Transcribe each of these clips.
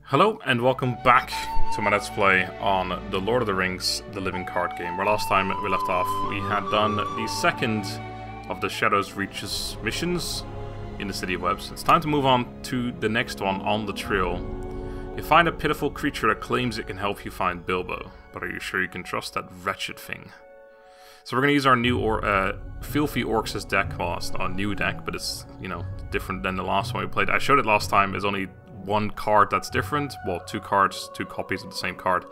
Hello and welcome back to my Let's Play on The Lord of the Rings, the Living Card Game, where last time we left off we had done the second of the Shadows Reaches missions in the City of Webs. It's time to move on to the next one on the trail. You find a pitiful creature that claims it can help you find Bilbo, but are you sure you can trust that wretched thing? So we're going to use our new Filthy Orcs deck. Well, it's not a new deck, but it's, you know, different than the last one we played. I showed it last time. There's only one card that's different. Well, two cards, two copies of the same card.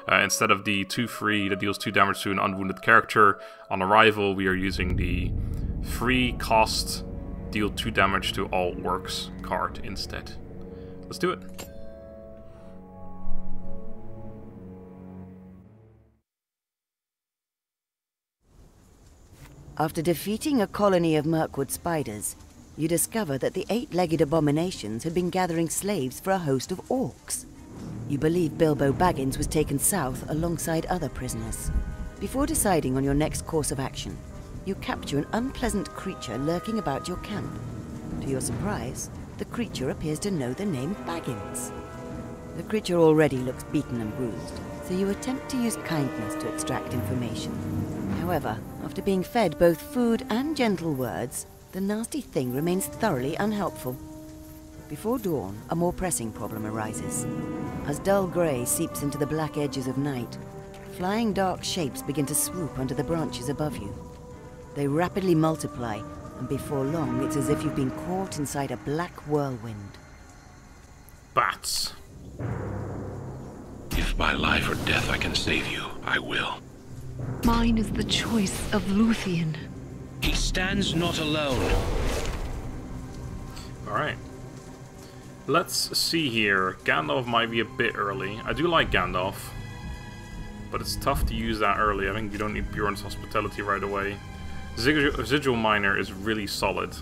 Instead of the 2/3 that deals 2 damage to an unwounded character on arrival, we are using the 3 cost, deal 2 damage to all orcs card instead. Let's do it. After defeating a colony of Mirkwood spiders, you discover that the 8-legged abominations had been gathering slaves for a host of orcs. You believe Bilbo Baggins was taken south alongside other prisoners. Before deciding on your next course of action, you capture an unpleasant creature lurking about your camp. To your surprise, the creature appears to know the name Baggins. The creature already looks beaten and bruised, so you attempt to use kindness to extract information. However, after being fed both food and gentle words, the nasty thing remains thoroughly unhelpful. Before dawn, a more pressing problem arises. As dull grey seeps into the black edges of night, flying dark shapes begin to swoop under the branches above you. They rapidly multiply, and before long it's as if you've been caught inside a black whirlwind. Bats. If by life or death I can save you, I will. Mine is the choice of Luthien. He stands not alone. Alright. Let's see here. Gandalf might be a bit early. I do like Gandalf, but it's tough to use that early. I think you don't need Bjorn's Hospitality right away. Residual Miner is really solid.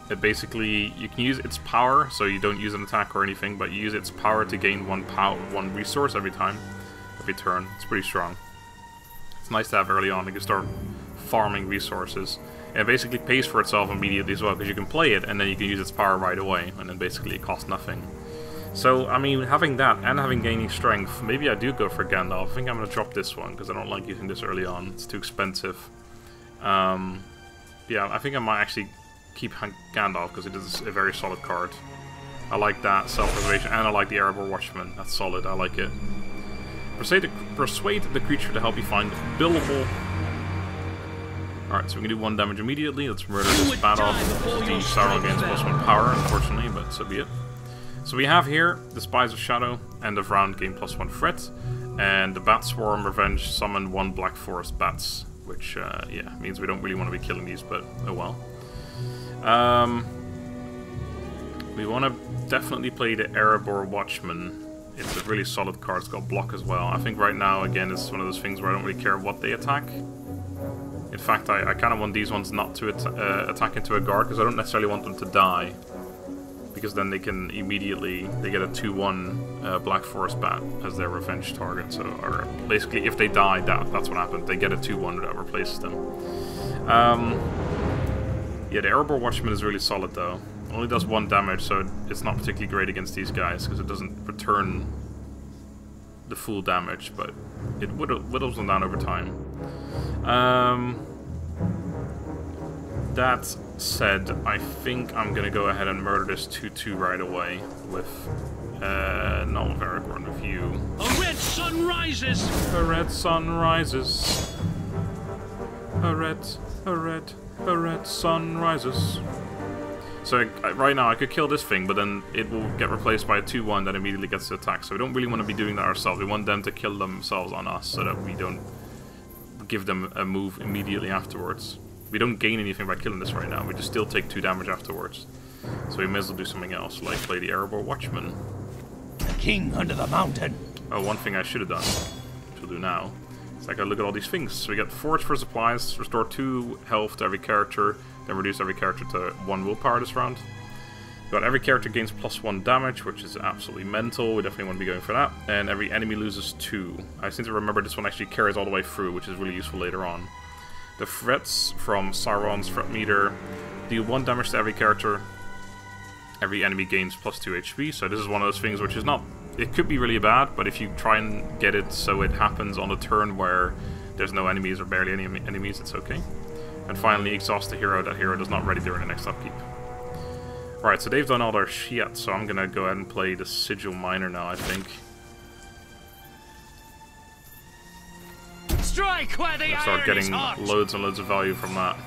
It basically, you can use its power, so you don't use an attack or anything, but you use its power to gain one resource every turn. It's pretty strong. It's nice to have early on. You can start farming resources. And it basically pays for itself immediately as well, because you can play it and then you can use its power right away, and then basically it costs nothing. So, I mean, having that and having gaining strength, maybe I do go for Gandalf. I think I'm going to drop this one, because I don't like using this early on. It's too expensive. Yeah, I think I might actually keep Gandalf, because it is a very solid card. I like that, self-preservation, and I like the Erebor Watchman. That's solid, I like it. Persuade the creature to help you find Bilbo. Alright, so we can do 1 damage immediately. Let's murder this bat off. The Sauron gains +1 power, unfortunately, but so be it. So we have here the Spies of Shadow, end of round, gain +1 threat, and the Bat Swarm Revenge summon 1 Black Forest bats, which, yeah, means we don't really want to be killing these, but oh well. We want to definitely play the Erebor Watchman. It's a really solid card. It's got block as well. I think right now, again, it's one of those things where I don't really care what they attack. In fact, I kind of want these ones not to attack into a guard, because I don't necessarily want them to die. Because then they can immediately, they get a 2/1 Black Forest Bat as their revenge target. So, or basically, if they die, that's what happens. They get a 2/1 that replaces them. Yeah, the Erebor Watchman is really solid though. Only does 1 damage, so it's not particularly great against these guys, because it doesn't return the full damage, but it whittles them down over time. That said, I think I'm gonna go ahead and murder this 2/2 right away with not with Aragorn, with you. A red sun rises! A red sun rises. A red sun rises. So right now I could kill this thing, but then it will get replaced by a 2/1 that immediately gets to attack. So we don't really want to be doing that ourselves. We want them to kill themselves on us, so that we don't give them a move immediately afterwards. We don't gain anything by killing this right now. We just still take 2 damage afterwards. So we may as well do something else, like play the Erebor Watchman. The king under the mountain. Oh, one thing I should have done, which we'll do now. It's like I look at all these things. So we get Forge for supplies, restore 2 health to every character, then reduce every character to 1 willpower this round. Got every character gains +1 damage, which is absolutely mental. We definitely want to be going for that. And every enemy loses 2. I seem to remember this one actually carries all the way through, which is really useful later on. The threats from Sauron's threat meter deal 1 damage to every character. Every enemy gains +2 HP, so this is one of those things which is not It could be really bad, but if you try and get it so it happens on a turn where there's no enemies or barely any enemies, it's okay. And finally, exhaust the hero. That hero does not ready during the next upkeep. Alright, so they've done all their shit, so I'm gonna go ahead and play the Sigil Miner now, I think. Strike where the Start iron getting is hot. loads and loads of value from that.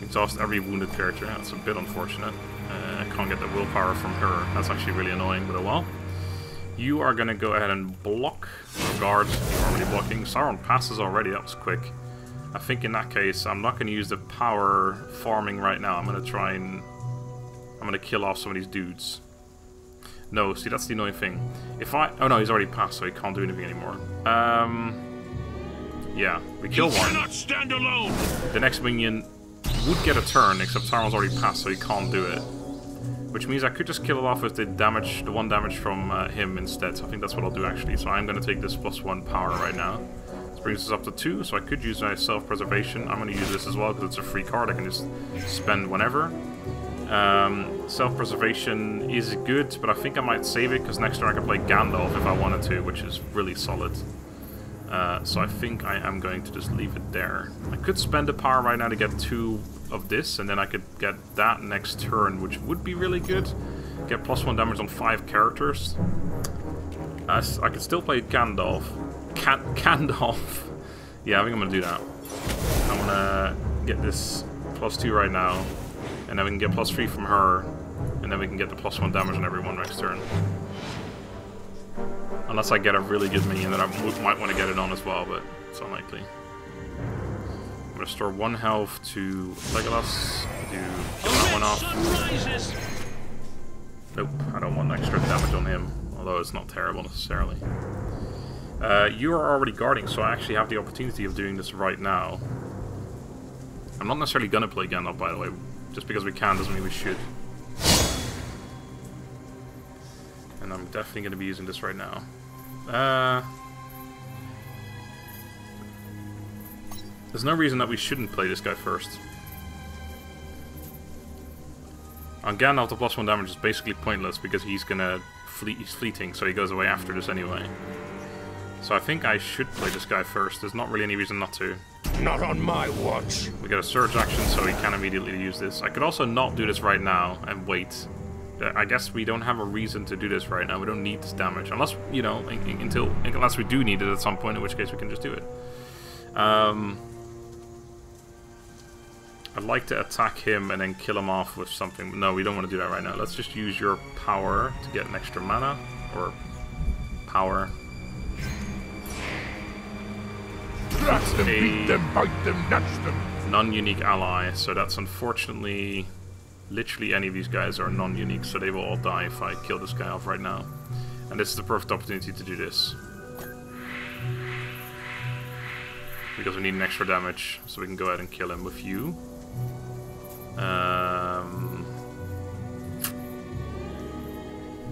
Exhaust every wounded character. That's a bit unfortunate. I can't get the willpower from her. That's actually really annoying, but oh well. You are gonna go ahead and block. Guard, you're already blocking. Sauron passes already, that was quick. I think in that case, I'm not going to use the power farming right now. I'm going to try and... I'm going to kill off some of these dudes. No, see, that's the annoying thing. If I... Oh no, he's already passed, so he can't do anything anymore. Yeah, we kill one. Cannot stand alone. The next minion would get a turn, except Sauron's already passed, so he can't do it. Which means I could just kill it off with the damage, the 1 damage from him instead. So I think that's what I'll do actually. So I'm going to take this +1 power right now. Brings us up to 2, so I could use my self-preservation. I'm going to use this as well because it's a free card I can just spend whenever. Self-preservation is good, but I think I might save it because next turn I can play Gandalf if I wanted to, which is really solid. So I think I am going to just leave it there. I could spend a power right now to get 2 of this, and then I could get that next turn, which would be really good. Get +1 damage on 5 characters. I could still play Gandalf. Gandalf. Yeah, I think I'm gonna do that. I'm gonna get this +2 right now, and then we can get +3 from her, and then we can get the +1 damage on everyone next turn. Unless I get a really good minion that I might want to get it on as well, but it's unlikely. I'm gonna store 1 health to Legolas. Kill that one off. Nope, I don't want extra damage on him, although it's not terrible necessarily. You are already guarding, so I actually have the opportunity of doing this right now. I'm not necessarily going to play Gandalf, by the way. Just because we can doesn't mean we should. And I'm definitely going to be using this right now. There's no reason that we shouldn't play this guy first. On Gandalf, the +1 damage is basically pointless because he's fleeting, so he goes away after this anyway. So I think I should play this guy first. There's not really any reason not to. Not on my watch. We got a surge action, so we can immediately use this. I could also not do this right now and wait. I guess we don't have a reason to do this right now. We don't need this damage. Unless, you know, unless we do need it at some point, in which case we can just do it. I'd like to attack him and then kill him off with something. No, we don't want to do that right now. Let's just use your power to get an extra mana. Or power. That's them, beat them, bite them, nudge them. Non-unique ally, so that's unfortunately... Literally any of these guys are non-unique, so they will all die if I kill this guy off right now. And this is the perfect opportunity to do this. Because we need an extra damage, so we can go ahead and kill him with you.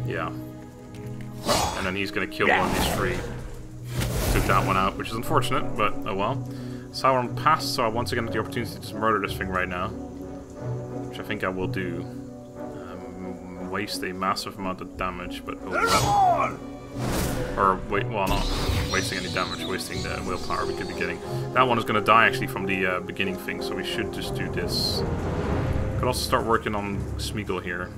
Yeah. And then he's going to kill one of these 3. Took that one out, which is unfortunate, but oh well. Sauron passed, so I once again have the opportunity to just murder this thing right now. Which I think I will do. Waste a massive amount of damage, but oh well. Or wait, well, not wasting any damage, wasting the willpower we could be getting. That one is going to die actually from the beginning thing, so we should just do this. Could also start working on Smeagol here.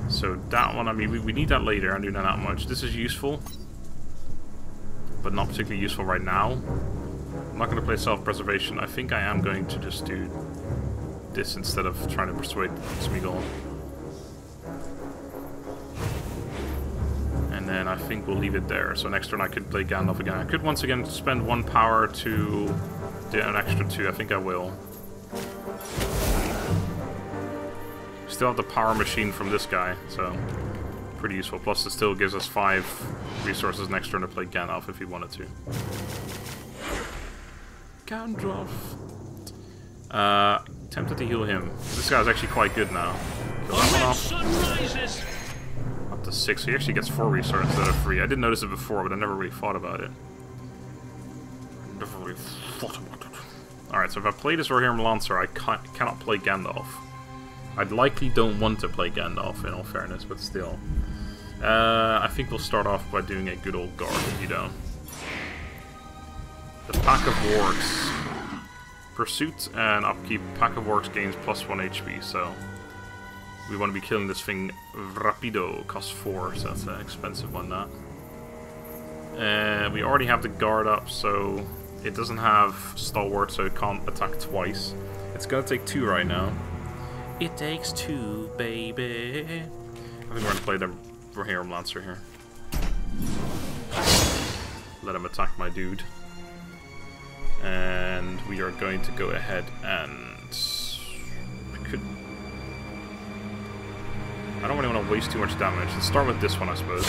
So that one, I mean, we need that later. I do not that much. This is useful, but not particularly useful right now. I'm not going to play self-preservation. I think I am going to just do this instead of trying to persuade Smeagol. And then I think we'll leave it there. So next turn I could play Gandalf again. I could once again spend 1 power to do an extra 2. I think I will. Still have the power machine from this guy, so pretty useful. Plus it still gives us 5 resources next turn to play Gandalf if we wanted to. Gandalf. Tempted to heal him. This guy's actually quite good now. Kill that one off. Up to 6. He actually gets 4 resources instead of 3. I did notice it before, but I never really thought about it. Alright, so if I play this Rohirrim Lancer, I cannot play Gandalf. I I'd likely don't want to play Gandalf, in all fairness, but still. I think we'll start off by doing a good old guard, if you don't. The Pack of Orcs. Pursuit and upkeep. Pack of Orcs gains +1 HP, so we want to be killing this thing rapido. Costs 4, so that's an expensive one, that. We already have the guard up, so it doesn't have stalwart, so it can't attack twice. It's gonna take 2 right now. It takes 2, baby. I think we're gonna play the Rohirrim Lancer here. Let him attack my dude. And we are going to go ahead and... I don't really want to waste too much damage. Let's start with this one, I suppose.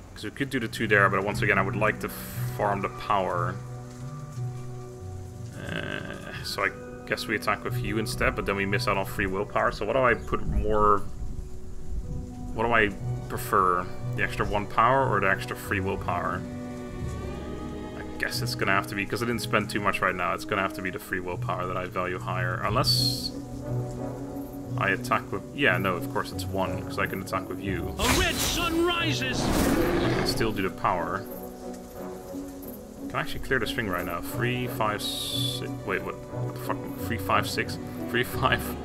Because we could do the 2 there, but once again, I would like to farm the power. So I guess we attack with you instead, but then we miss out on free willpower. So what do I put more... What do I prefer? The extra 1 power or the extra free willpower? I guess it's gonna have to be, because I didn't spend too much right now, it's gonna have to be the free willpower that I value higher. Unless I attack with... Yeah, no, of course it's 1, because I can attack with you. A red sun rises! I can still do the power. I can actually clear this thing right now. 3, 5, 6... Wait, what the fuck? 3, 5, 6... 3, 5...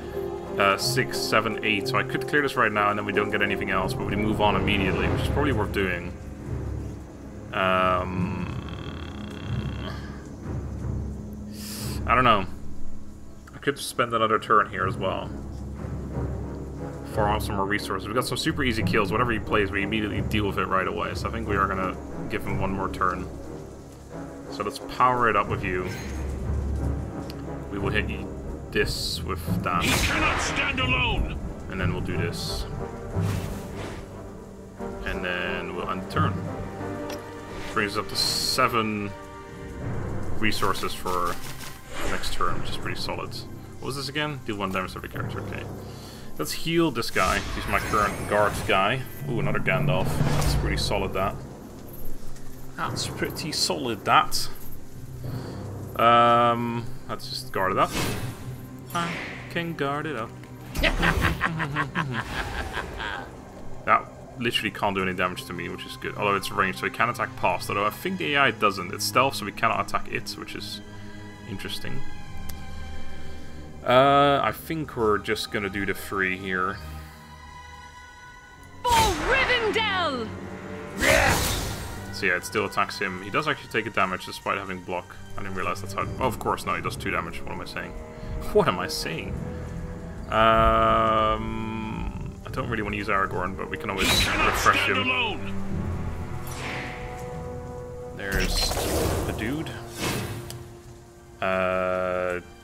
6, 7, 8. So I could clear this right now and then we don't get anything else, but we move on immediately, which is probably worth doing. I don't know. I could spend another turn here as well. Farm off some more resources. We've got some super easy kills. Whatever he plays, we immediately deal with it right away. So I think we are going to give him 1 more turn. So let's power it up with you. We will hit you. This with that. He cannot stand alone. And then we'll do this. And then we'll end the turn. Brings us up to 7 resources for the next turn, which is pretty solid. What was this again? Deal 1 damage to every character, okay. Let's heal this guy. He's my current guard guy. Ooh, another Gandalf. That's pretty solid, that. That's pretty solid, that. Let's just guard it up. I can guard it up. That literally can't do any damage to me, which is good. Although it's ranged, so it can attack past. Although I think the AI doesn't. It's stealth, so we cannot attack it, which is interesting. I think we're just gonna do the 3 here. For Rivendell! So yeah, it still attacks him. He does actually take a damage despite having block. I didn't realize that's how... Oh, of course, no, he does 2 damage. What am I saying? What am I saying? I don't really want to use Aragorn, but we can always refresh him. Alone. There's a dude.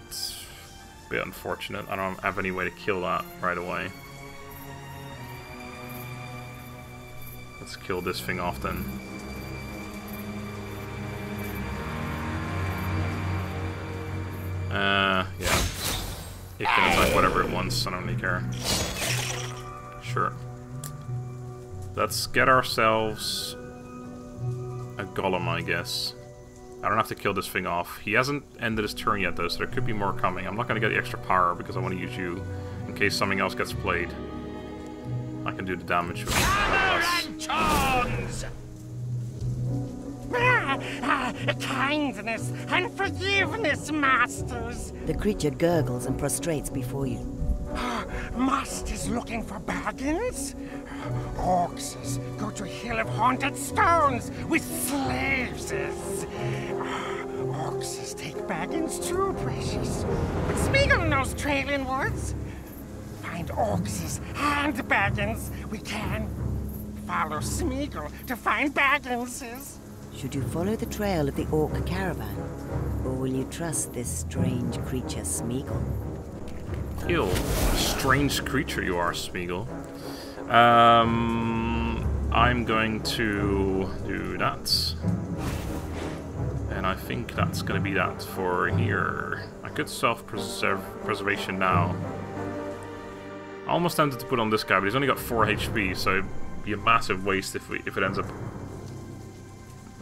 It's a bit unfortunate. I don't have any way to kill that right away. Let's kill this thing off then. Yeah. It can attack whatever it wants, I don't really care. Sure. Let's get ourselves a golem, I guess. I don't have to kill this thing off. He hasn't ended his turn yet, though, so there could be more coming. I'm not going to get the extra power because I want to use you in case something else gets played. I can do the damage with less. Kindness and forgiveness, masters. The creature gurgles and prostrates before you. Masters looking for bargains? Orcs go to Hill of Haunted Stones with slaves. Orcs take bargains too, precious. But Smeagol knows trailing woods. Find orcs and Baggins. We can follow Smeagol to find Bagginses. Should you follow the trail of the orc caravan, or will you trust this strange creature, Smeagol? Ew, strange creature you are, Smeagol. I'm going to do that. And I think that's going to be that for here. I could self-preservation now. Almost tempted to put on this guy, but he's only got 4 HP, so it'd be a massive waste if it ends up...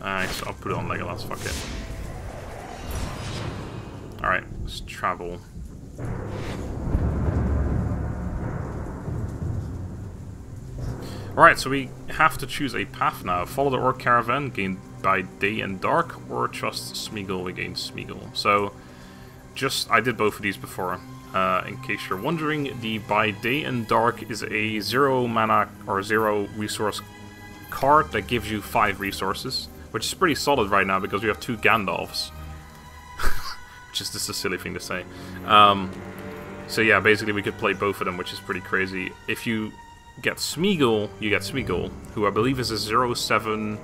I'll put it on Legolas, fuck it. Alright, let's travel. Alright, so we have to choose a path now. Follow the orc caravan, gain by day and dark, or trust Smeagol, we gain Smeagol. So, I did both of these before. In case you're wondering, the by day and dark is a 0 mana or 0 resource card that gives you 5 resources, which is pretty solid right now because we have 2 Gandalfs. Which is just a silly thing to say. So yeah, basically we could play both of them, which is pretty crazy. If you get Smeagol, you get Smeagol, who I believe is a 0/7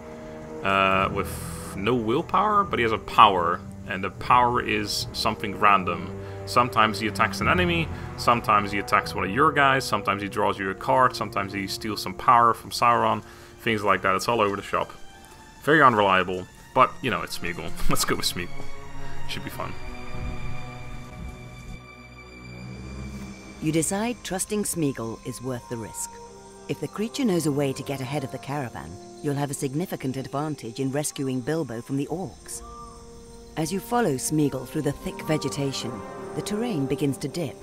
with no willpower, but he has a power, and the power is something random. Sometimes he attacks an enemy, sometimes he attacks one of your guys, sometimes he draws you a card, sometimes he steals some power from Sauron, things like that. It's all over the shop. Very unreliable, but, you know, it's Smeagol. Let's go with Smeagol. Should be fun. You decide trusting Smeagol is worth the risk. If the creature knows a way to get ahead of the caravan, you'll have a significant advantage in rescuing Bilbo from the orcs. As you follow Smeagol through the thick vegetation, the terrain begins to dip.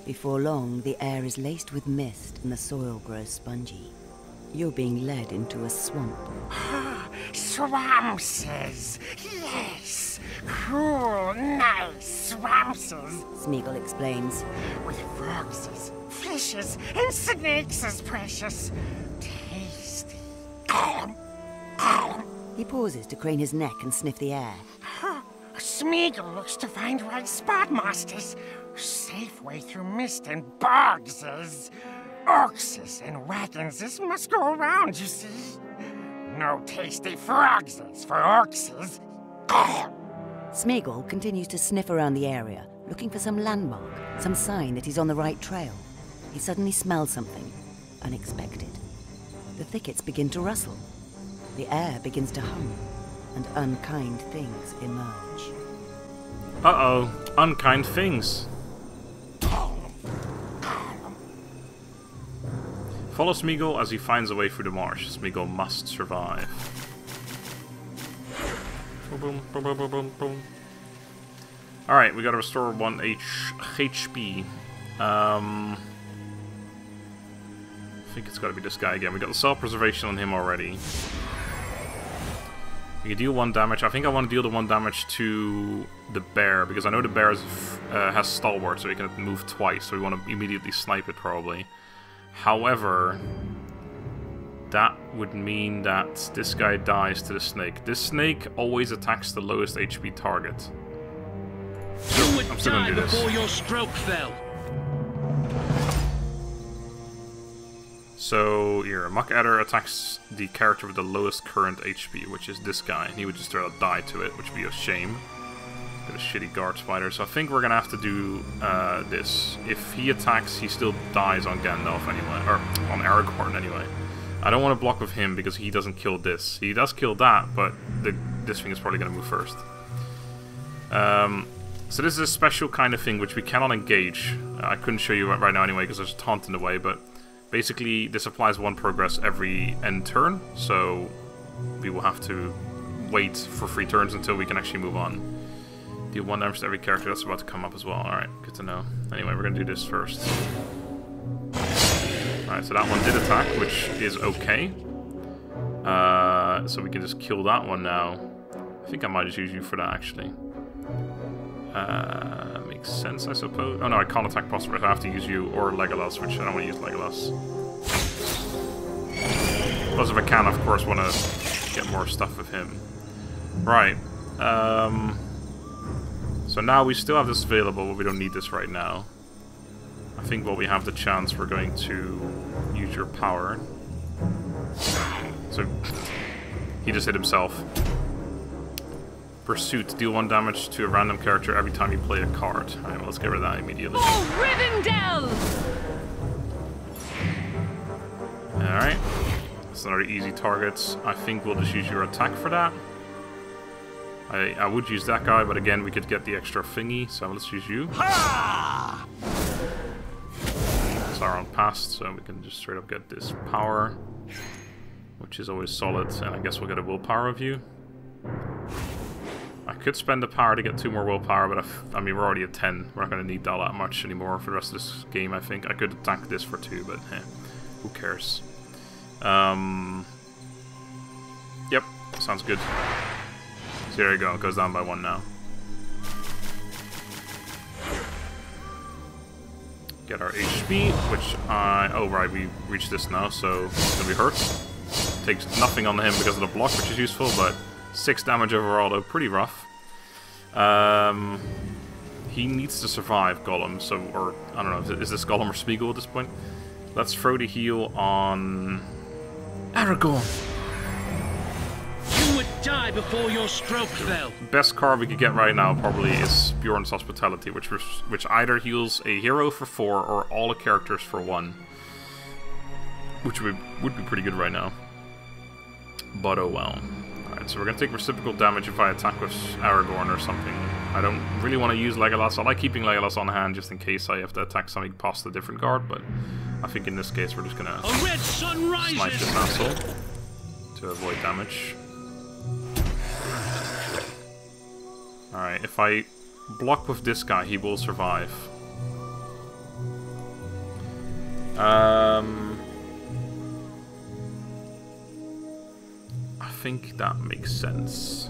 Before long, the air is laced with mist and the soil grows spongy. You're being led into a swamp. Swampses! Yes! Cool, nice swampses! Smeagol explains. With frogses, fishes, and snakes as precious. Tasty. He pauses to crane his neck and sniff the air. Smeagol looks to find right spot, masters. Safe way through mist and bogses. Orcs and waggonses must go around, you see. No tasty frogses for orcs. Smeagol continues to sniff around the area, looking for some landmark, some sign that he's on the right trail. He suddenly smells something unexpected. The thickets begin to rustle. The air begins to hum, and unkind things emerge. Uh-oh, unkind things. Follow Smeagol as he finds a way through the marsh. Smeagol must survive. Boom, boom, boom, boom, boom, boom. Alright, we gotta restore 1 HP. I think it's gotta be this guy again. We got the self-preservation on him already. You can deal 1 damage. I think I want to deal the 1 damage to the bear, because I know the bear has stalwart, so he can move twice, so we want to immediately snipe it probably. However, that would mean that this guy dies to the snake. This snake always attacks the lowest HP target. So You would I'm still gonna die do this. before your stroke fell. So here, Muck Adder attacks the character with the lowest current HP, which is this guy. He would just straight up die to it, which would be a shame. Got a shitty guard spider, so I think we're gonna have to do this. If he attacks, he still dies on Gandalf anyway, or on Aragorn anyway. I don't want to block with him because he doesn't kill this. He does kill that, but this thing is probably gonna move first. So this is a special kind of thing which we cannot engage. I couldn't show you right now anyway because there's a taunt in the way, but basically this applies 1 progress every end turn, so we will have to wait for 3 turns until we can actually move on. Deal 1 damage to every character. That's about to come up as well. Alright, good to know. Anyway, we're gonna do this first. Alright, so that one did attack, which is okay. So we can just kill that one now. I think I might just use you for that, actually. Makes sense, I suppose. Oh no, I can't attack Prospero. I have to use you or Legolas, which I don't want to use Legolas. Plus, if I can, of course, want to get more stuff with him. Right. So now we still have this available, but we don't need this right now. I think while we have the chance, we're going to use your power. So he just hit himself. Pursuit. Deal 1 damage to a random character every time you play a card. Alright, well, let's get rid of that immediately. Oh, Rivendell! Alright. That's another easy target. I think we'll just use your attack for that. I would use that guy, but again, we could get the extra thingy, so let's use you. Sauron passed, so we can just straight up get this power, which is always solid, and I guess we'll get a willpower of you. I could spend the power to get 2 more willpower, but I mean, we're already at 10. We're not going to need that much anymore for the rest of this game, I think. I could attack this for 2, but who cares? Yep, sounds good. So there you go, it goes down by 1 now. Get our HP, which oh right, we reached this now, so it's gonna be hurt. Takes nothing on him because of the block, which is useful, but 6 damage overall, though, pretty rough. He needs to survive, Gollum, so, or, I don't know, is this Gollum or Smeagol at this point? Let's throw the heal on Aragorn. You would die before your stroke fell. Best card we could get right now probably is Bjorn's Hospitality, which either heals a hero for 4 or all the characters for 1. Which would be pretty good right now. But oh well. Alright, so we're going to take reciprocal damage if I attack with Aragorn or something. I don't really want to use Legolas. I like keeping Legolas on hand just in case I have to attack something past a different guard, but I think in this case we're just going to snipe this asshole to avoid damage. Alright, if I block with this guy, he will survive. I think that makes sense.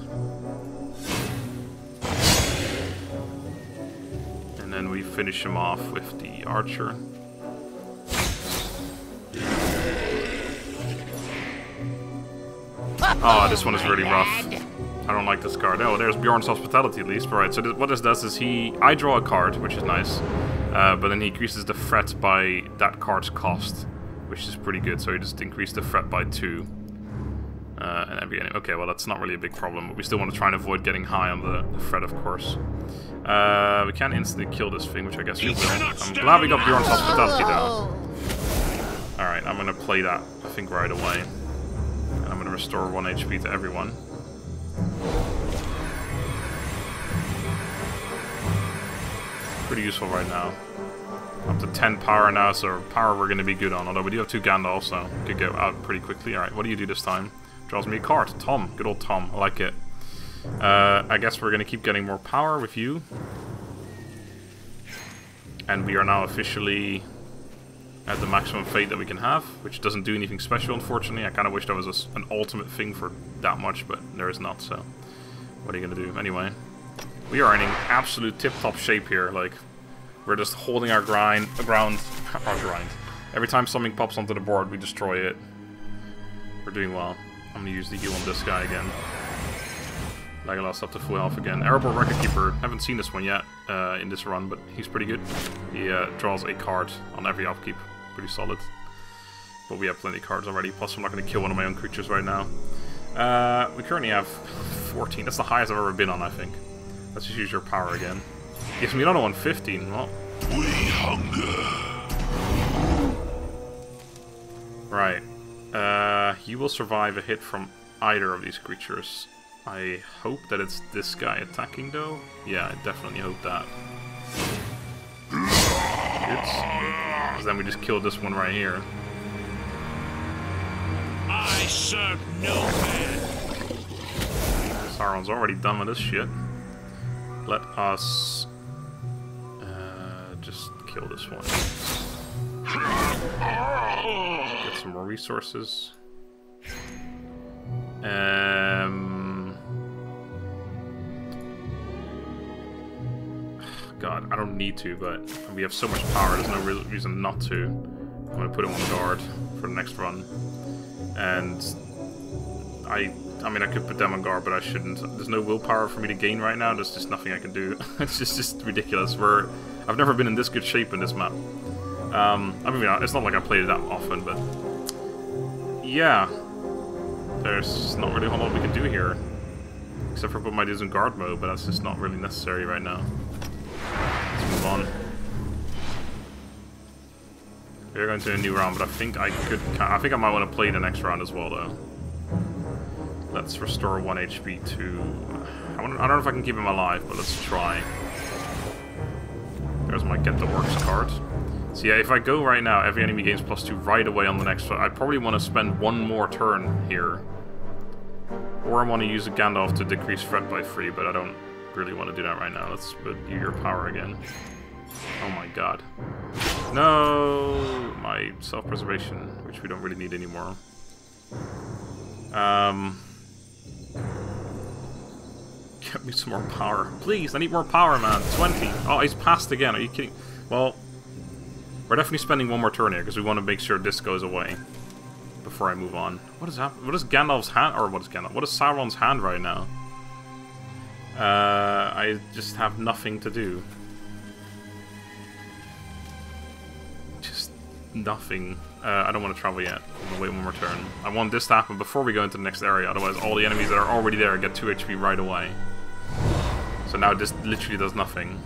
And then we finish him off with the archer. Oh, this one is really rough. I don't like this card. Oh, there's Bjorn's Hospitality at least. Right, so what this does is I draw a card, which is nice. But then he increases the threat by that card's cost, which is pretty good. So he just increased the threat by 2. And every enemy. Okay, well that's not really a big problem, but we still want to try and avoid getting high on the threat, of course. We can't instantly kill this thing, which I guess we will. I'm glad we got Bjorn's Hospitality though. Alright, I'm going to play that, I think, right away. And I'm going to restore 1 HP to everyone. Pretty useful right now. Up to 10 power now, so power we're going to be good on. Although we do have 2 Gandalf, so could go out pretty quickly. Alright, what do you do this time? Draws me a card. Tom. Good old Tom. I like it. I guess we're going to keep getting more power with you. And we are now officially at the maximum fate that we can have, which doesn't do anything special, unfortunately. I kind of wish there was an ultimate thing for that much, but there is not, so what are you going to do? Anyway, we are in absolute tip-top shape here. Like, we're just holding our ground. Every time something pops onto the board, we destroy it. We're doing well. I'm going to use the heal on this guy again. Legolas up to full health again. Erebor Record Keeper, haven't seen this one yet in this run, but he's pretty good. He draws a card on every upkeep. Pretty solid. But we have plenty of cards already, plus I'm not going to kill one of my own creatures right now. We currently have 14. That's the highest I've ever been on, I think. Let's just use your power again. Gives me another one, 15. Well, We hunger. Right. You will survive a hit from either of these creatures. I hope that it's this guy attacking, though. Yeah, I definitely hope that. Good. Because then we just killed this one right here. I serve no man. Sauron's already done with this shit. Let us just kill this one. Get some more resources. God, I don't need to, but we have so much power, there's no real reason not to. I'm gonna put him on guard for the next run. And I mean, I could put them on guard, but I shouldn't. There's no willpower for me to gain right now, there's just nothing I can do. It's just ridiculous. I've never been in this good shape in this map. I mean, it's not like I played it that often, but yeah. There's not really a whole lot we can do here. Except for put my dudes in guard mode, but that's just not really necessary right now. Let's move on. We're going to a new round, but I think I might want to play the next round as well, though. Let's restore 1 HP to... I don't know if I can keep him alive, but let's try. There's my Get the Orcs card. So yeah, if I go right now, every enemy gains +2 right away on the next one. I probably want to spend one more turn here. Or I want to use a Gandalf to decrease threat by 3, but I don't really want to do that right now. Let's put your power again. Oh my god. No! My self-preservation, which we don't really need anymore. Get me some more power. Please, I need more power, man. 20. Oh, he's passed again. Are you kidding? Well, we're definitely spending one more turn here, because we want to make sure this goes away before I move on. What is happening? What is Gandalf's hand? Or what is Gandalf? What is Sauron's hand right now? I just have nothing to do. Just nothing. I don't want to travel yet. I'm gonna wait one more turn. I want this to happen before we go into the next area, otherwise all the enemies that are already there get 2 HP right away. So now this literally does nothing.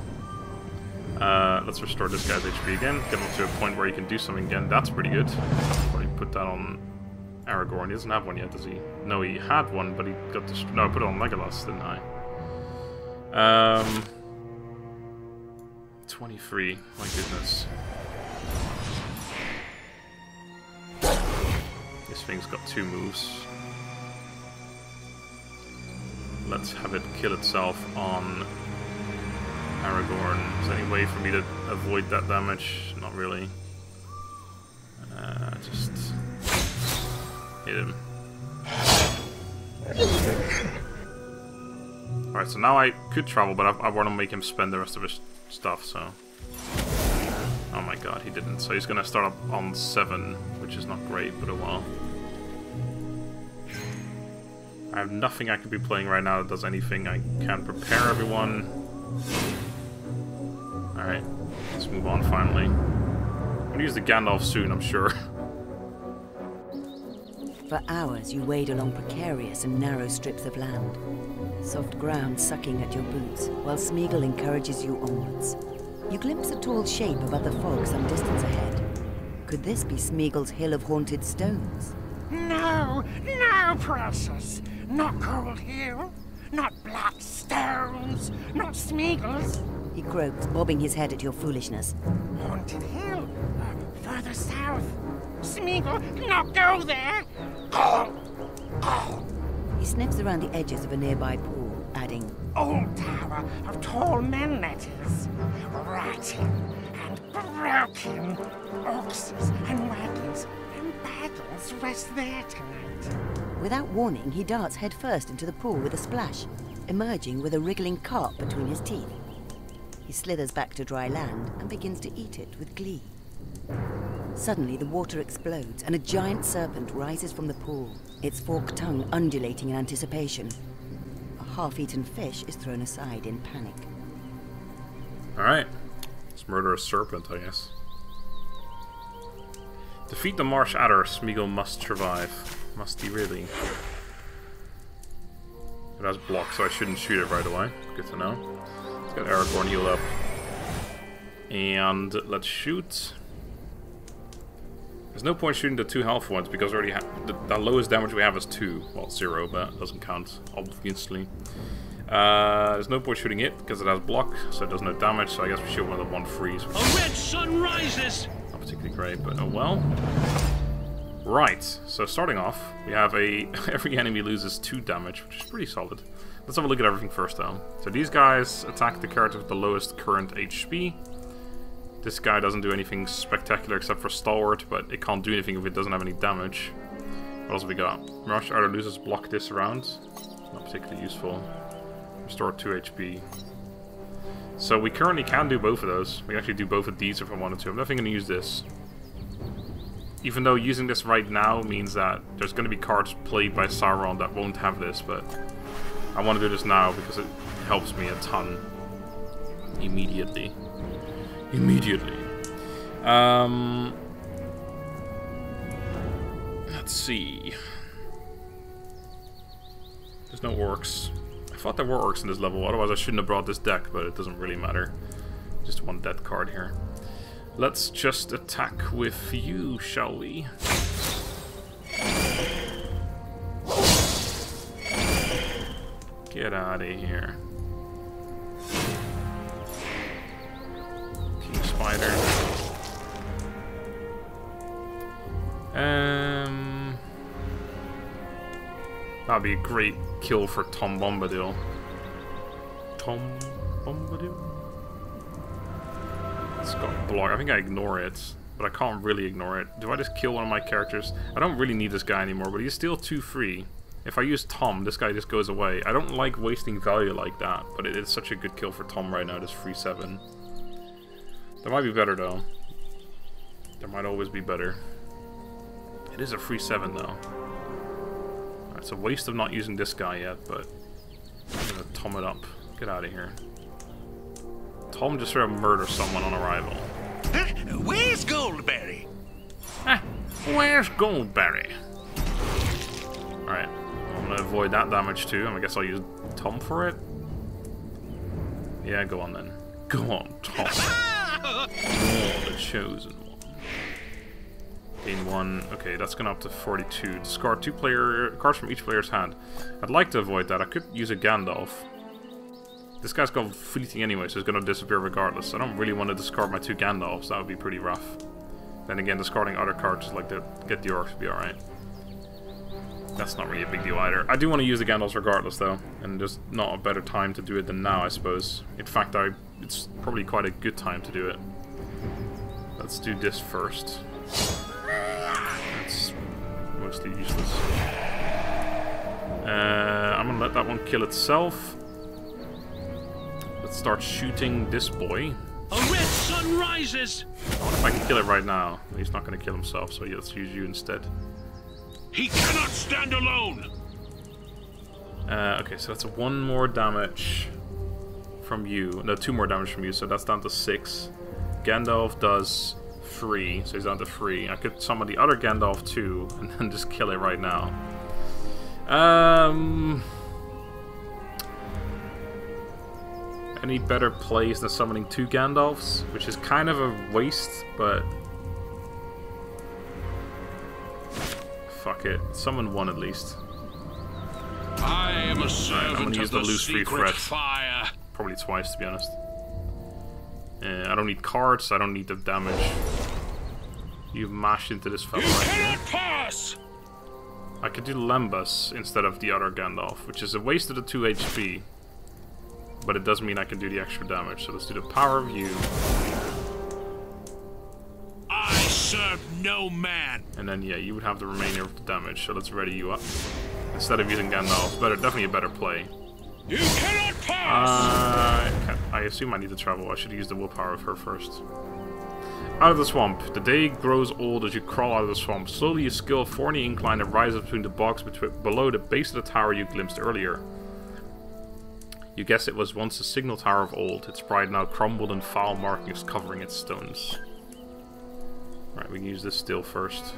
Let's restore this guy's HP again, get him to a point where he can do something again. That's pretty good. Probably put that on Aragorn. He doesn't have one yet, does he? No, he had one, but he got destroyed. No, I put it on Legolas, didn't I? 23. My goodness. This thing's got 2 moves. Let's have it kill itself on Aragorn. Is there any way for me to avoid that damage? Not really. Just hit him. Alright, so now I could travel, but I want to make him spend the rest of his stuff, so... Oh my god, he didn't. So he's gonna start up on 7, which is not great, but oh well. I have nothing I could be playing right now that does anything. I can prepare everyone. Alright, let's move on finally. I'm gonna use the Gandalf soon, I'm sure. For hours you wade along precarious and narrow strips of land. Soft ground sucking at your boots, while Smeagol encourages you onwards. You glimpse a tall shape above the fog some distance ahead. Could this be Smeagol's Hill of Haunted Stones? No, no, precious. Not Cold Hill. Not Black Stones. Not Smeagol's. He croaks, bobbing his head at your foolishness. Haunted Hill. Further south. Smeagol, not go there. Oh, oh. He sniffs around the edges of a nearby pool, adding, Old tower of tall men, that is. Rotten and broken. Oxes and wagons and battles rest there tonight. Without warning, he darts headfirst into the pool with a splash, emerging with a wriggling carp between his teeth. He slithers back to dry land and begins to eat it with glee. Suddenly, the water explodes and a giant serpent rises from the pool, its forked tongue undulating in anticipation. A half-eaten fish is thrown aside in panic. Alright. Let's murder a serpent, I guess. Defeat the marsh adder. Smeagol must survive. Must he really? It has block, so I shouldn't shoot it right away. Good to know. Let's get Aragorn healed up. And let's shoot. There's no point shooting the 2 health ones because we already have the lowest damage we have is 2. Well, 0, but it doesn't count, obviously. There's no point shooting it because it has block, so it does no damage. So I guess we shoot one of the 1 freeze. A red sun rises. Not particularly great, but oh well. Right. So starting off, we have a every enemy loses 2 damage, which is pretty solid. Let's have a look at everything first, though. So these guys attack the character with the lowest current HP. This guy doesn't do anything spectacular except for Stalwart, but it can't do anything if it doesn't have any damage. What else have we got? Marsh Adder loses block this round. Not particularly useful. Restore 2 HP. So we currently can do both of those. We can actually do both of these if I wanted to. I'm definitely going to use this. Even though using this right now means that there's going to be cards played by Sauron that won't have this, but I want to do this now because it helps me a ton. Immediately. Let's see. There's no orcs. I thought there were orcs in this level, otherwise I shouldn't have brought this deck, but it doesn't really matter. Just 1 dead card here. Let's just attack with you, shall we? Get out of here. King Spider. That'd be a great kill for Tom Bombadil. Tom Bombadil? It's got block. I think I ignore it, but I can't really ignore it. Do I just kill one of my characters? I don't really need this guy anymore, but he's still too free. If I use Tom, this guy just goes away. I don't like wasting value like that, but it is such a good kill for Tom right now, this free 7. There might be better though. There might always be better. It is a free 7 though. It's a waste of not using this guy yet, but I'm gonna Tom it up. Get out of here. Tom just sort of murder someone on arrival. Where's Goldberry? Where's Goldberry? Alright, I'm gonna avoid that damage too, and I guess I'll use Tom for it. Yeah, go on then. Go on, Tom. Oh, the chosen one. Gain 1. Okay, that's gonna up to 42. Discard 2 cards from each player's hand. I'd like to avoid that. I could use a Gandalf. This guy's got fleeting anyway, so he's gonna disappear regardless. I don't really want to discard my 2 Gandalfs. That would be pretty rough. Then again, discarding other cards like the get the orcs would be alright. That's not really a big deal either. I do want to use the Gandalfs regardless though, and there's not a better time to do it than now, I suppose. In fact, it's probably quite a good time to do it. Let's do this first. That's mostly useless. I'm gonna let that one kill itself. Let's start shooting this boy. A red sun rises! I wonder if I can kill it right now. He's not gonna kill himself, so yeah, let's use you instead. He cannot stand alone! Okay, so that's 1 more damage from you. No, 2 more damage from you, so that's down to 6. Gandalf does 3, so he's down to 3. I could summon the other Gandalf too, and then just kill it right now. Any better plays than summoning 2 Gandalfs? Which is kind of a waste, but... fuck it. Summon 1 at least. I am a servant I'm gonna use of the the loose free secret threat. fire. Probably twice, to be honest. I don't need cards, I don't need the damage. You mash into this fella right here. Pass! I could do Lembas instead of the other Gandalf, which is a waste of the 2 HP. But it does mean I can do the extra damage, so let's do the power of you. I serve no man. And then, yeah, you would have the remainder of the damage, so let's ready you up. Instead of using Gandalf, definitely a better play. You cannot pass! I assume I need to travel. I should use the willpower of her first. Out of the swamp. The day grows old as you crawl out of the swamp. Slowly, a skill thorny incline that rises between the bogs below the base of the tower you glimpsed earlier. You guess it was once a signal tower of old, its pride now crumbled and foul markings covering its stones. Right, we can use this steel first.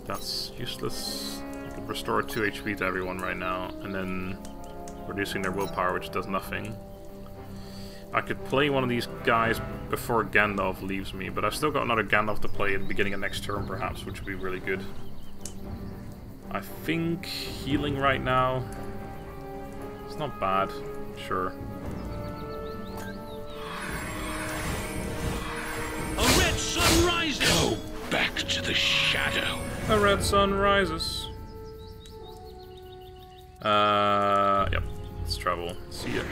That's useless. I can restore 2 HP to everyone right now, and then reducing their willpower, which does nothing. I could play one of these guys before Gandalf leaves me, but I've still got another Gandalf to play at the beginning of next turn perhaps, which would be really good. I think healing right now... it's not bad, sure. A red sun rises! Go back to the shadow. A red sun rises. Yep. Let's travel. See ya.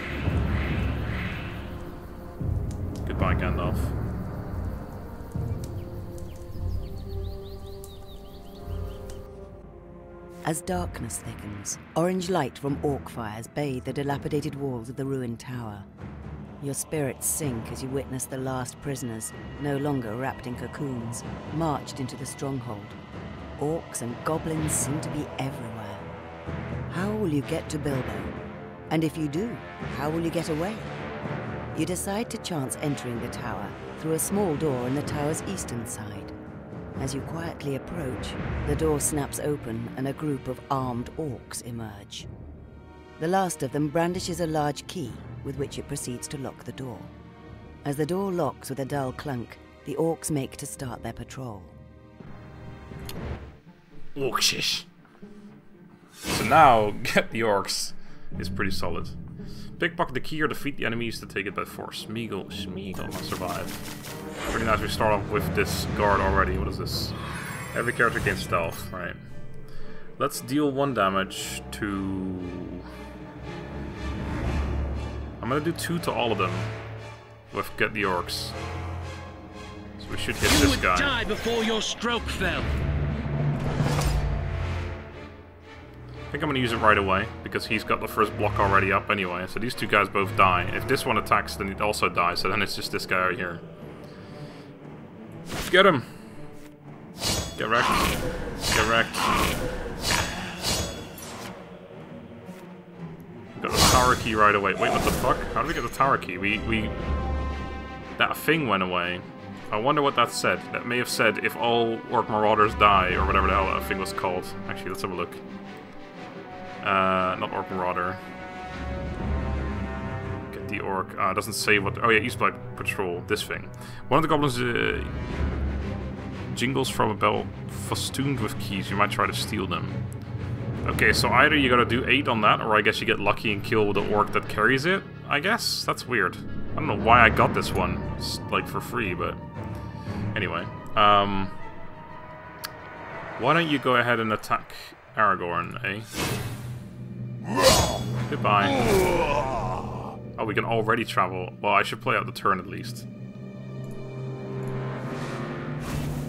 Goodbye, Gandalf. As darkness thickens, orange light from orc fires bathe the dilapidated walls of the ruined tower. Your spirits sink as you witness the last prisoners, no longer wrapped in cocoons, marched into the stronghold. Orcs and goblins seem to be everywhere. How will you get to Bilbo? And if you do, how will you get away? You decide to chance entering the tower through a small door in the tower's eastern side. As you quietly approach, the door snaps open and a group of armed orcs emerge. The last of them brandishes a large key with which it proceeds to lock the door. As the door locks with a dull clunk, the orcs make to start their patrol. Orcshish. So now, get the orcs is pretty solid. Pickpocket the key or defeat the enemies to take it by force. Smeagol must survive. Pretty nice we start off with this guard already. What is this? Every character gains stealth, right. Let's deal 1 damage to... I'm gonna do 2 to all of them with Get the Orcs. So we should hit this guy. You would die before your stroke fell. I think I'm gonna use it right away, because he's got the first block already up anyway, so these 2 guys both die. If this one attacks, then it also dies, so then it's just this guy right here. Get him! Get wrecked. Get wrecked. Got the tower key right away. Wait, what the fuck? How did we get the tower key? That thing went away. I wonder what that said. That may have said, if all orc marauders die, or whatever the hell that thing was called. Actually, let's have a look. Not orc marauder. Get the orc. It doesn't say what... Oh yeah, Eastblight Patrol. This thing. One of the goblins jingles from a bell festooned with keys. You might try to steal them. Okay, so either you gotta do 8 on that, or I guess you get lucky and kill the orc that carries it, I guess? That's weird. I don't know why I got this one, like, for free, but... Anyway, why don't you go ahead and attack Aragorn, eh? Goodbye. Oh, we can already travel. Well, I should play out the turn at least.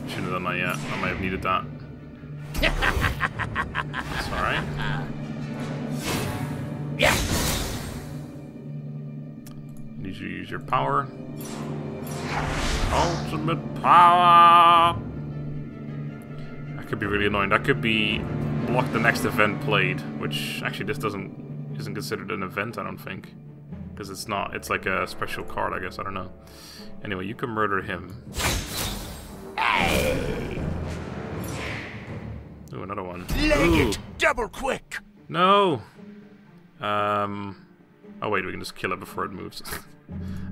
Shouldn't have done that yet. I might have needed that. That's alright. Yeah. Need you to use your power. Ultimate power! That could be really annoying. That could be block the next event played, which actually this isn't considered an event, I don't think. Because it's not, it's like a special card, I guess, I don't know. Anyway, you can murder him. Ooh, another one. Ooh. Double quick! No! Oh wait, we can just kill it before it moves.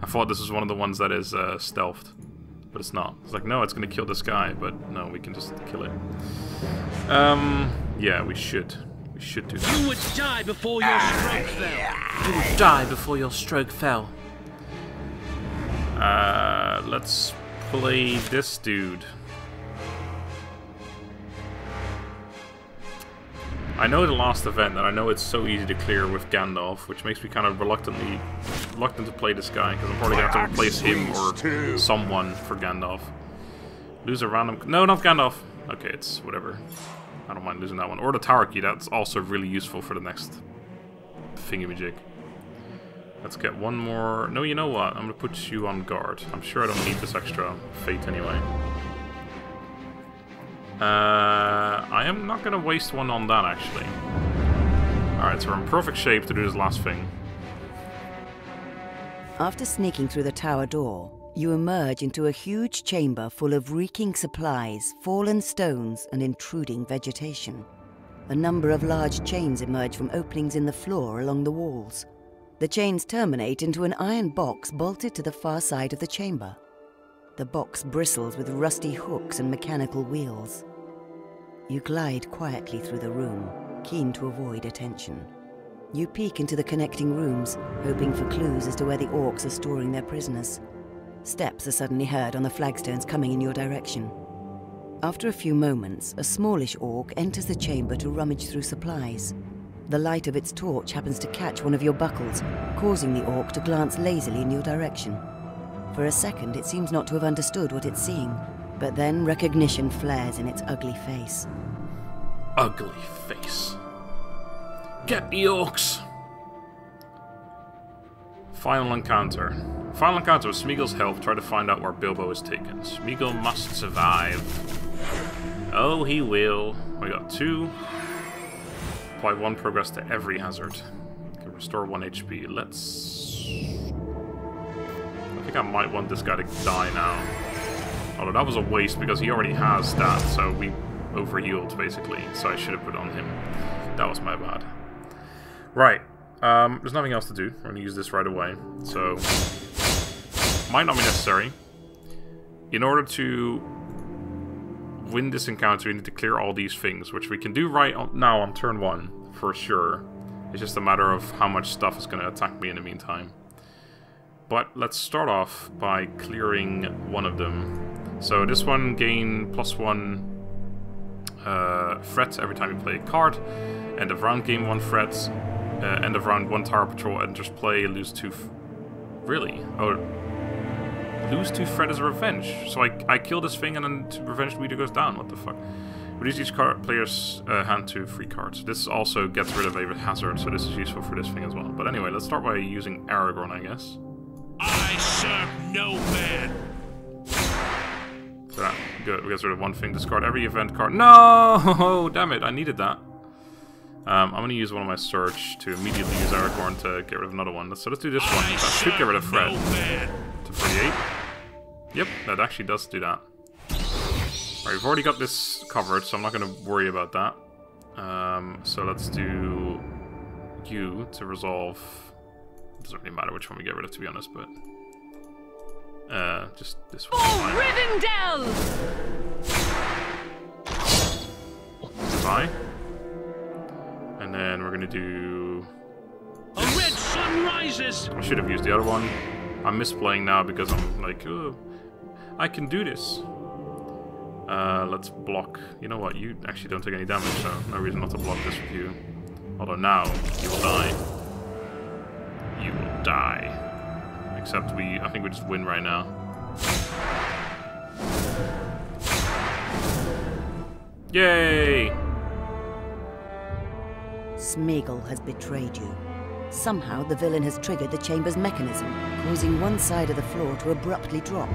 I thought this was one of the ones that is stealthed. But it's not. It's like, no, it's gonna kill this guy, but no, we can just kill it. Yeah, we should. We should do that. You would die before your stroke fell. You would die before your stroke fell. Let's play this dude. I know the last event, and I know it's so easy to clear with Gandalf, which makes me kind of reluctant to play this guy, because I'm probably going to have to replace him or someone for Gandalf. Lose a random... No, not Gandalf! Okay, it's whatever. I don't mind losing that one. Or the tower key, that's also really useful for the next thingamajig. Let's get one more... No, you know what? I'm going to put you on guard. I'm sure I don't need this extra fate anyway. I am not going to waste one on that, actually. Alright, so we're in perfect shape to do this last thing. After sneaking through the tower door, you emerge into a huge chamber full of reeking supplies, fallen stones, and intruding vegetation. A number of large chains emerge from openings in the floor along the walls. The chains terminate into an iron box bolted to the far side of the chamber. The box bristles with rusty hooks and mechanical wheels. You glide quietly through the room, keen to avoid attention. You peek into the connecting rooms, hoping for clues as to where the orcs are storing their prisoners. Steps are suddenly heard on the flagstones coming in your direction. After a few moments, a smallish orc enters the chamber to rummage through supplies. The light of its torch happens to catch one of your buckles, causing the orc to glance lazily in your direction. For a second, it seems not to have understood what it's seeing, but then recognition flares in its ugly face. Ugly face. Get the orcs! Final encounter. Final encounter with Smeagol's help. Try to find out where Bilbo is taken. Smeagol must survive. Oh, he will. We got 2. Apply 1 progress to every hazard. Can restore 1 HP. Let's... I think I might want this guy to die now. Although that was a waste because he already has that, so we overhealed basically. So I should have put it on him. That was my bad. Right. There's nothing else to do. We're going to use this right away. So, might not be necessary. In order to win this encounter, you need to clear all these things, which we can do right now on turn 1, for sure. It's just a matter of how much stuff is going to attack me in the meantime. But let's start off by clearing one of them. So this one gain +1 fret every time you play a card. End of round game 1 fret. End of round 1 tower patrol enters play, lose 2. Really? Oh, lose 2 fret as a revenge. So I kill this thing and then revenge meter goes down. What the fuck? Reduce each player's hand to 3 cards. This also gets rid of a hazard, so this is useful for this thing as well. But anyway, let's start by using Aragorn, I guess. I serve no man. So that gets rid of 1 thing. Discard every event card. No! Damn it, I needed that. I'm going to use one of my search to immediately use Aragorn to get rid of another one. So let's do this one. That should get rid of Fred. To 48. Yep, that actually does do that. Alright, we've already got this covered, so I'm not going to worry about that. So let's do you to resolve. It doesn't really matter which one we get rid of, to be honest, but just this one. Oh, Rivendell! Goodbye. And then we're gonna do. A red sun rises. I should have used the other one. I'm misplaying now because I'm like, oh, I can do this. Let's block. You know what? You actually don't take any damage, so no reason not to block this with you. Although now you will die. You will die. Except I think we just win right now. Yay! Smeagol has betrayed you. Somehow the villain has triggered the chamber's mechanism, causing one side of the floor to abruptly drop.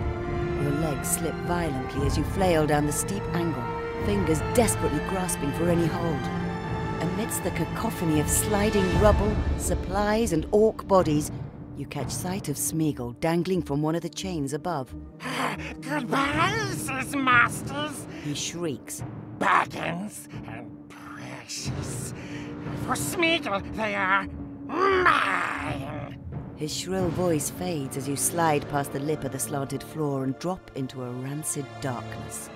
Your legs slip violently as you flail down the steep angle, fingers desperately grasping for any hold. Amidst the cacophony of sliding rubble, supplies, and orc bodies, you catch sight of Smeagol dangling from one of the chains above. Goodbye, says masters. He shrieks. Baggins and precious. For Smeagol, they are mine. His shrill voice fades as you slide past the lip of the slanted floor and drop into a rancid darkness.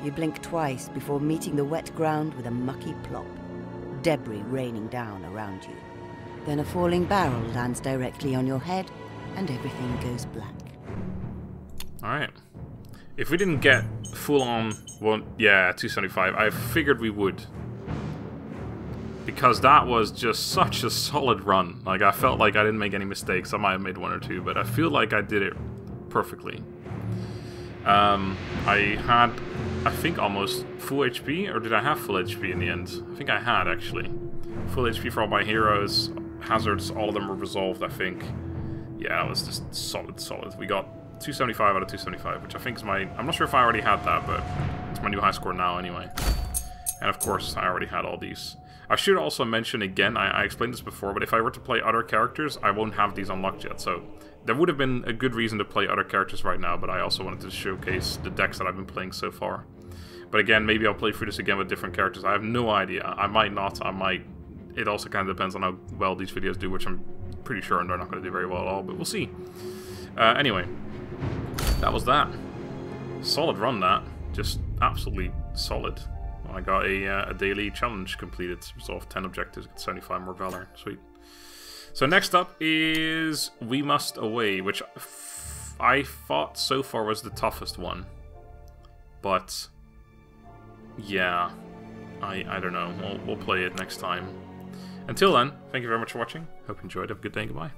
You blink twice before meeting the wet ground with a mucky plop, debris raining down around you. Then a falling barrel lands directly on your head, and everything goes black. Alright. If we didn't get full-on 275, I figured we would. Because that was just such a solid run. Like, I felt like I didn't make any mistakes. I might have made 1 or 2, but I feel like I did it perfectly. I had, I think, almost full HP, or did I have full HP in the end? I think I had, actually. Full HP for all my heroes. Hazards, all of them were resolved, I think. Yeah, it was just solid. We got 275 out of 275, which I think is my... I'm not sure if I already had that, but it's my new high score now anyway. And of course, I already had all these. I should also mention again, I explained this before, but if I were to play other characters, I won't have these unlocked yet. So there would have been a good reason to play other characters right now, but I also wanted to showcase the decks that I've been playing so far. But again, maybe I'll play through this again with different characters. I have no idea. I might not, I might... It also kind of depends on how well these videos do, which I'm pretty sure they're not going to do very well at all, but we'll see. Anyway, that was that. Solid run, that. Just absolutely solid. I got a daily challenge completed. Resolve 10 objectives, get 75 more valor. Sweet. So next up is We Must Away, which I thought so far was the toughest one. But yeah, I don't know. We'll play it next time. Until then, thank you very much for watching. Hope you enjoyed. Have a good day. Goodbye.